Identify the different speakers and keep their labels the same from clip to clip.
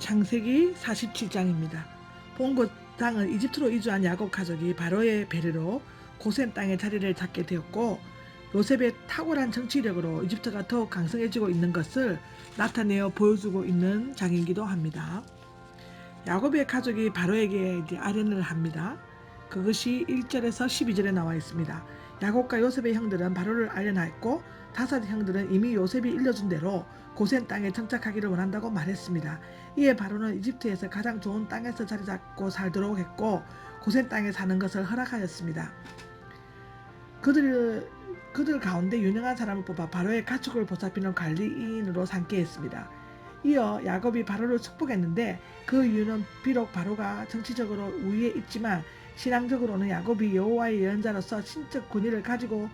Speaker 1: 창세기 47장입니다. 본국 땅은 이집트로 이주한 야곱 가족이 바로의 배려로 고센 땅에 자리를 잡게 되었고, 요셉의 탁월한 정치력으로 이집트가 더욱 강성해지고 있는 것을 나타내어 보여주고 있는 장이기도 합니다. 야곱의 가족이 바로에게 아련을 합니다. 그것이 1절에서 12절에 나와 있습니다. 야곱과 요셉의 형들은 바로를 아련하였고, 다섯 형들은 이미 요셉이 일러준 대로 고센 땅에 정착하기를 원한다고 말했습니다. 이에 바로는 이집트에서 가장 좋은 땅에서 자리 잡고 살도록 했고, 고센 땅에 사는 것을 허락하였습니다. 그들 가운데 유능한 사람을 뽑아 바로의 가축을 보살피는 관리인으로 삼게 했습니다. 이어 야곱이 바로를 축복했는데, 그 이유는 비록 바로가 정치적으로 우위에 있지만 신앙적으로는 야곱이 여호와의 예언자로서 신적 권위를 가지고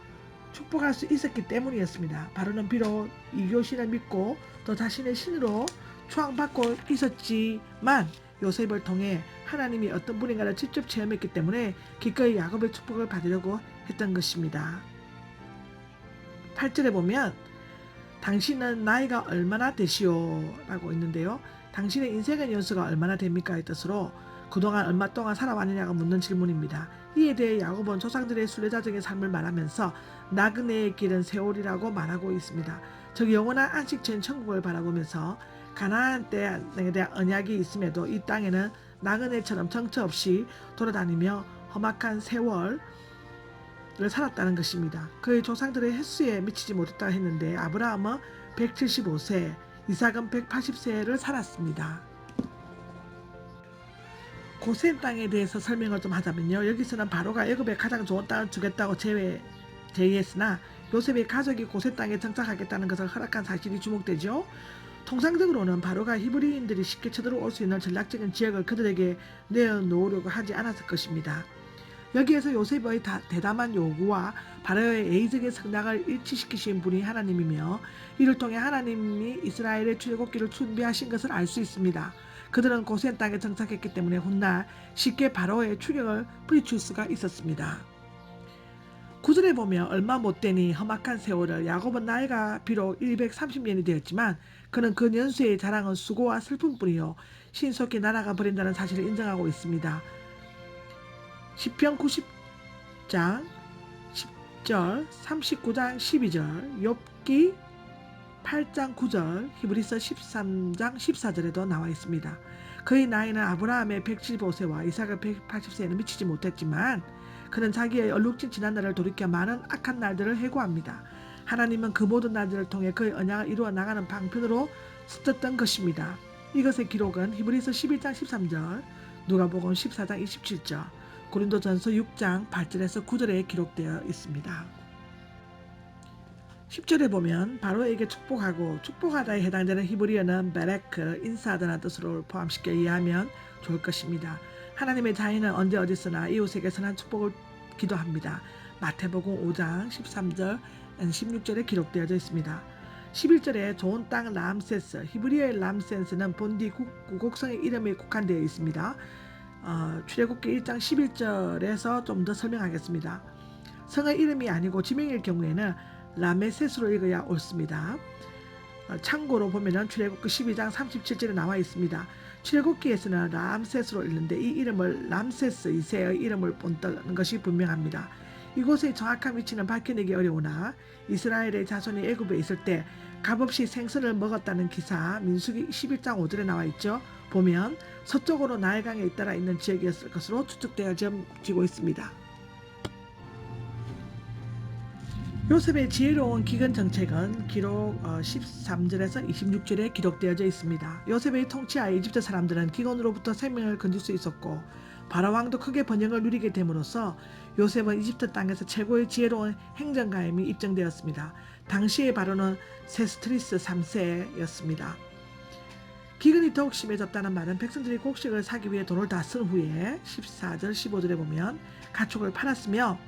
Speaker 1: 축복할 수 있었기 때문이었습니다. 바로는 비록 이교신을 믿고 또 자신의 신으로 추앙받고 있었지만 요셉을 통해 하나님이 어떤 분인가를 직접 체험했기 때문에 기꺼이 야곱의 축복을 받으려고 했던 것입니다. 8절에 보면 당신은 나이가 얼마나 되시오? 라고 있는데요. 당신의 인생의 연수가 얼마나 됩니까? 의 뜻으로 그동안 얼마 동안 살아왔느냐고 묻는 질문입니다. 이에 대해 야곱은 조상들의 순례자적인 삶을 말하면서 나그네의 길은 세월이라고 말하고 있습니다. 즉 영원한 안식처인 천국을 바라보면서 가나안 땅에 대한 언약이 있음에도 이 땅에는 나그네처럼 정처 없이 돌아다니며 험악한 세월을 살았다는 것입니다. 그의 조상들의 횟수에 미치지 못했다고 했는데 아브라함은 175세, 이삭은 180세를 살았습니다. 고센 땅에 대해서 설명을 좀 하자면요. 여기서는 바로가 애굽의 가장 좋은 땅을 주겠다고 제의했으나 요셉의 가족이 고센 땅에 정착하겠다는 것을 허락한 사실이 주목되죠. 통상적으로는 바로가 히브리인들이 쉽게 쳐들어올 수 있는 전략적인 지역을 그들에게 내어놓으려고 하지 않았을 것입니다. 여기에서 요셉의 대담한 요구와 바로의 예의적인 성장을 일치시키신 분이 하나님이며, 이를 통해 하나님이 이스라엘의 출애굽기를 준비하신 것을 알 수 있습니다. 그들은 고센 땅에 정착했기 때문에 훗날 쉽게 바로의 추격을 부딪힐 수가 있었습니다. 9절에 보면 얼마 못되니 험악한 세월을, 야곱은 나이가 비록 130년이 되었지만 그는 그 연수의 자랑은 수고와 슬픔뿐이요 신속히 날아가 버린다는 사실을 인정하고 있습니다. 시편 90장 10절, 39장 12절, 욥기 8장 9절, 히브리서 13장 14절에도 나와 있습니다. 그의 나이는 아브라함의 175세와 이삭의 180세에는 미치지 못했지만 그는 자기의 얼룩진 지난날을 돌이켜 많은 악한 날들을 해고합니다. 하나님은 그 모든 날들을 통해 그의 언약을 이루어 나가는 방편으로 쓰셨던 것입니다. 이것의 기록은 히브리서 11장 13절, 누가복음 14장 27절, 고린도전서 6장 8절에서 9절에 기록되어 있습니다. 10절에 보면 바로에게 축복하고 축복하다에 해당되는 히브리어는 베레크, 인사하다는 뜻으로 포함시켜 이해하면 좋을 것입니다. 하나님의 자녀는 언제 어디서나 이웃에게 선한 축복을 기도합니다. 마태복음 5장 13절 16절에 기록되어져 있습니다. 11절에 좋은 땅 람세스, 히브리어의 람세스는 본디 구곡성의 이름에 국한되어 있습니다. 출애굽기 1장 11절에서 좀 더 설명하겠습니다. 성의 이름이 아니고 지명일 경우에는 라메세스로 읽어야 옳습니다. 참고로 보면 출애굽기 12장 37절에 나와 있습니다. 출애굽기에서는 람세스로 읽는데 이 이름을 람세스 2세의 이름을 본다는 것이 분명합니다. 이곳의 정확한 위치는 밝혀내기 어려우나 이스라엘의 자손이 애굽에 있을 때 값없이 생선을 먹었다는 기사 민수기 11장 5절에 나와 있죠. 보면 서쪽으로 나일강에 잇따라 있는 지역이었을 것으로 추측되어지고 있습니다. 요셉의 지혜로운 기근 정책은 기록 13절에서 26절에 기록되어져 있습니다. 요셉의 통치하에 이집트 사람들은 기근으로부터 생명을 건질 수 있었고 바로왕도 크게 번영을 누리게 됨으로써 요셉은 이집트 땅에서 최고의 지혜로운 행정가임이 입증되었습니다. 당시의 바로는 세스트리스 3세였습니다. 기근이 더욱 심해졌다는 말은 백성들이 곡식을 사기 위해 돈을 다 쓴 후에 14절 15절에 보면 가축을 팔았으며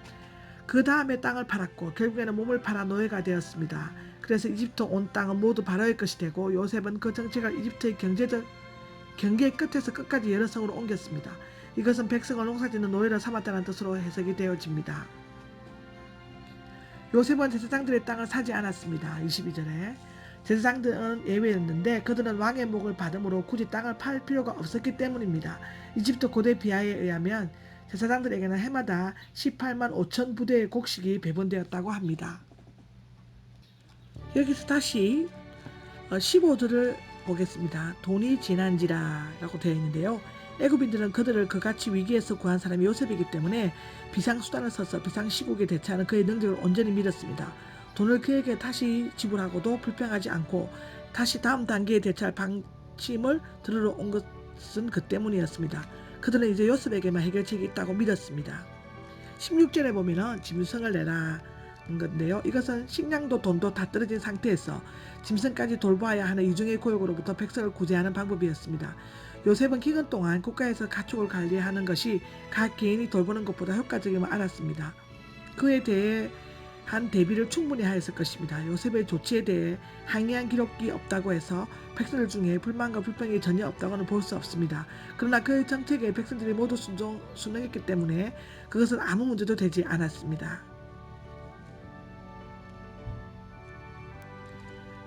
Speaker 1: 그 다음에 땅을 팔았고 결국에는 몸을 팔아 노예가 되었습니다. 그래서 이집트 온 땅은 모두 바로의 것이 되고 요셉은 그 정책을 이집트의 경계의 끝에서 끝까지 여러 성으로 옮겼습니다. 이것은 백성을 농사짓는 노예를 삼았다는 뜻으로 해석이 되어집니다. 요셉은 제사장들의 땅을 사지 않았습니다. 22절에 제사장들은 예외였는데 그들은 왕의 목을 받음으로 굳이 땅을 팔 필요가 없었기 때문입니다. 이집트 고대 비하에 의하면 제사장들에게는 해마다 18만 5천 부대의 곡식이 배분되었다고 합니다. 여기서 다시 15절을 보겠습니다. 돈이 지난지라 라고 되어 있는데요. 애굽인들은 그들을 그같이 위기에서 구한 사람이 요셉이기 때문에 비상수단을 써서 비상시국에 대처하는 그의 능력을 온전히 믿었습니다. 돈을 그에게 다시 지불하고도 불평하지 않고 다시 다음 단계에 대처할 방침을 들으러 온 것은 그 때문이었습니다. 그들은 이제 요셉에게만 해결책이 있다고 믿었습니다. 16절에 보면은 짐승을 내라 건데요. 이것은 식량도 돈도 다 떨어진 상태에서 짐승까지 돌보아야 하는 이중의 고역으로부터 백성을 구제하는 방법이었습니다. 요셉은 기근 동안 국가에서 가축을 관리하는 것이 각 개인이 돌보는 것보다 효과적임을 알았습니다. 그에 대한 대비를 충분히 하였을 것입니다. 요셉의 조치에 대해 항의한 기록이 없다고 해서 백성들 중에 불만과 불평이 전혀 없다고는 볼 수 없습니다. 그러나 그의 정책에 백성들이 모두 순응했기 때문에 그것은 아무 문제도 되지 않았습니다.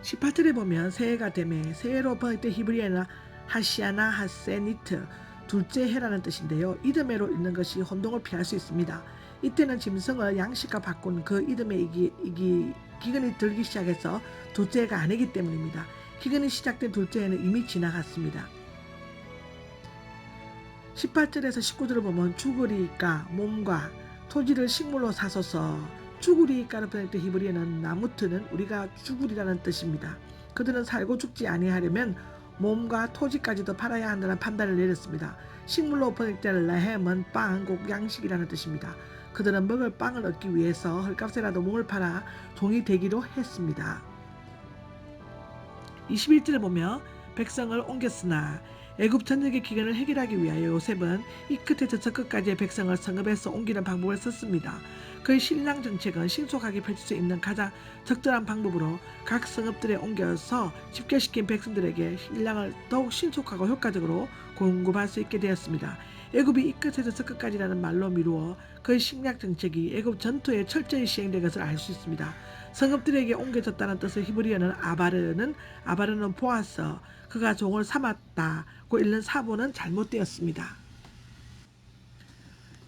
Speaker 1: 18절에 보면 새해가 되매 새해로 번역 때 히브리어는 하시아나 하세니트 둘째 해라는 뜻인데요. 이듬해로 읽는 것이 혼동을 피할 수 있습니다. 이때는 짐승을 양식과 바꾼 그 이듬해 기근이 들기 시작해서 둘째 해가 아니기 때문입니다. 기근이 시작된 둘째 해는 이미 지나갔습니다. 18절에서 19절을 보면 죽으리까 몸과 토지를 식물로 사소서 죽으리까를 번역 때 히브리어는 나무트는 우리가 죽으리라는 뜻입니다. 그들은 살고 죽지 아니하려면 몸과 토지까지도 팔아야 한다는 판단을 내렸습니다. 식물로 번역된 라햄은 빵, 곧 양식이라는 뜻입니다. 그들은 먹을 빵을 얻기 위해서 헐값에라도 몸을 팔아 종이 되기로 했습니다. 21절을 보면 백성을 옮겼으나 애굽 전역의 기근을 해결하기 위하여 요셉은 이 끝에서 저 끝까지의 백성을 성읍에서 옮기는 방법을 썼습니다. 그의 신랑 정책은 신속하게 펼칠 수 있는 가장 적절한 방법으로 각 성읍들에 옮겨서 집결시킨 백성들에게 신랑을 더욱 신속하고 효과적으로 공급할 수 있게 되었습니다. 애굽이 이 끝에서 저 끝까지라는 말로 미루어 그의 식량 정책이 애굽 전토에 철저히 시행된 것을 알 수 있습니다. 성읍들에게 옮겨졌다는 뜻의 히브리어는 아바르는 보아서 그가 종을 삼았다고 읽는 사본은 잘못되었습니다.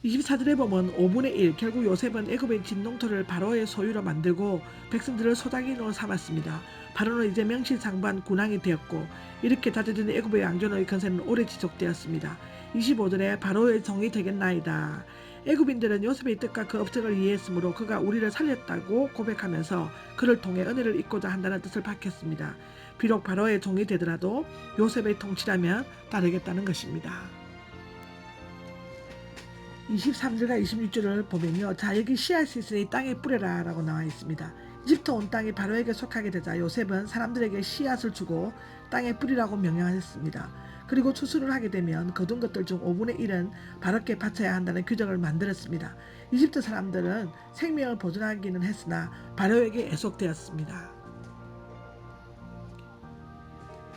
Speaker 1: 24절에 보면 5분의 1 결국 요셉은 애굽의 진농토를 바로의 소유로 만들고 백성들을 소작인으로 삼았습니다. 바로는 이제 명실상부한 군왕이 되었고 이렇게 다져진 애굽의 왕조의 건세는 오래 지속되었습니다. 25절에 바로의 종이 되겠나이다. 애굽인들은 요셉의 뜻과 그 업적을 이해했으므로 그가 우리를 살렸다고 고백하면서 그를 통해 은혜를 입고자 한다는 뜻을 밝혔습니다. 비록 바로의 종이 되더라도 요셉의 통치라면 따르겠다는 것입니다. 23절과 26절을 보면요. 자 여기 씨앗이 있으니 땅에 뿌려라 라고 나와 있습니다. 이집트 온 땅이 바로에게 속하게 되자 요셉은 사람들에게 씨앗을 주고 땅에 뿌리라고 명령하였습니다. 그리고 추수를 하게 되면 거둔 것들 중 5분의 1은 바로께 바쳐야 한다는 규정을 만들었습니다. 이집트 사람들은 생명을 보존하기는 했으나 바로에게 애속되었습니다.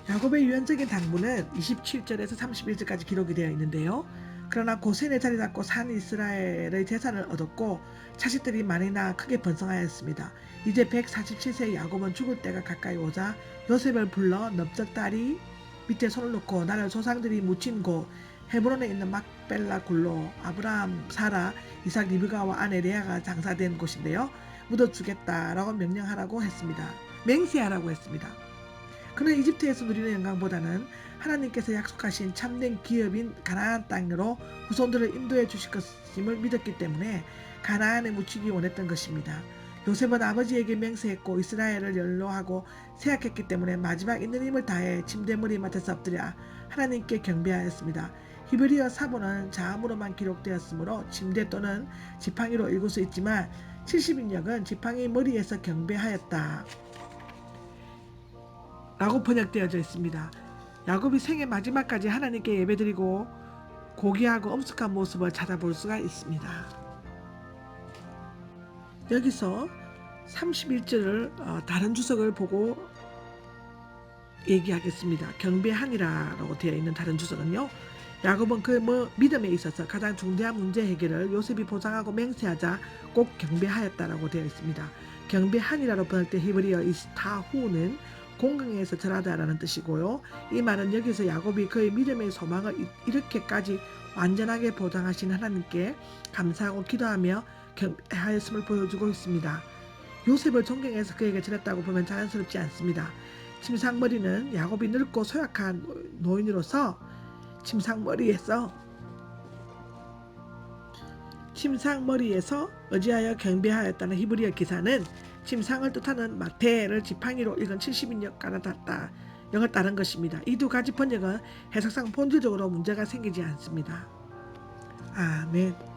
Speaker 1: 야곱의 유언적인 당부는 27절에서 31절까지 기록이 되어 있는데요. 그러나 고센에 자리 잡고 산 이스라엘의 재산을 얻었고 자식들이 많이나 크게 번성하였습니다. 이제 147세의 야곱은 죽을 때가 가까이 오자 요셉을 불러 넓적다리 밑에 손을 놓고 나를 조상들이 묻힌 곳 헤브론에 있는 막벨라 굴로 아브라함, 사라, 이삭, 리브가와 아내 레아가 장사된 곳인데요. 묻어주겠다라고 명령하라고 했습니다. 맹세하라고 했습니다. 그는 이집트에서 누리는 영광보다는 하나님께서 약속하신 참된 기업인 가나안 땅으로 후손들을 인도해 주실 것임을 믿었기 때문에 가나안에 묻히기 원했던 것입니다. 요셉은 아버지에게 맹세했고 이스라엘을 연로하고 세약했기 때문에 마지막 있는 힘을 다해 침대머리 맡아서 엎드려 하나님께 경배하였습니다. 히브리어 사본은 자음으로만 기록되었으므로 침대 또는 지팡이로 읽을 수 있지만 70인역은 지팡이 머리에서 경배하였다 라고 번역되어져 있습니다. 야곱이 생애 마지막까지 하나님께 예배드리고 고귀하고 엄숙한 모습을 찾아볼 수가 있습니다. 여기서 31절을 다른 주석을 보고 얘기하겠습니다. 경배하니라 라고 되어 있는 다른 주석은요. 야곱은 그 믿음에 있어서 가장 중대한 문제 해결을 요셉이 보장하고 맹세하자 꼭 경배하였다라고 되어 있습니다. 경배하니라로 번역된 히브리어 이스타후는 공경에서 절하다라는 뜻이고요. 이 말은 여기서 야곱이 그의 믿음의 소망을 이렇게까지 완전하게 보장하신 하나님께 감사하고 기도하며 경배하였음을 보여주고 있습니다. 요셉을 존경해서 그에게 절했다고 보면 자연스럽지 않습니다. 침상머리는 야곱이 늙고 소약한 노인으로서 침상머리에서 의지하여 경배하였다는 히브리어 기사는 침상을 뜻하는 마테를 지팡이로 읽은 70인역 깔아놨다. 영을 따른 것입니다. 이 두 가지 번역은 해석상 본질적으로 문제가 생기지 않습니다. 아멘.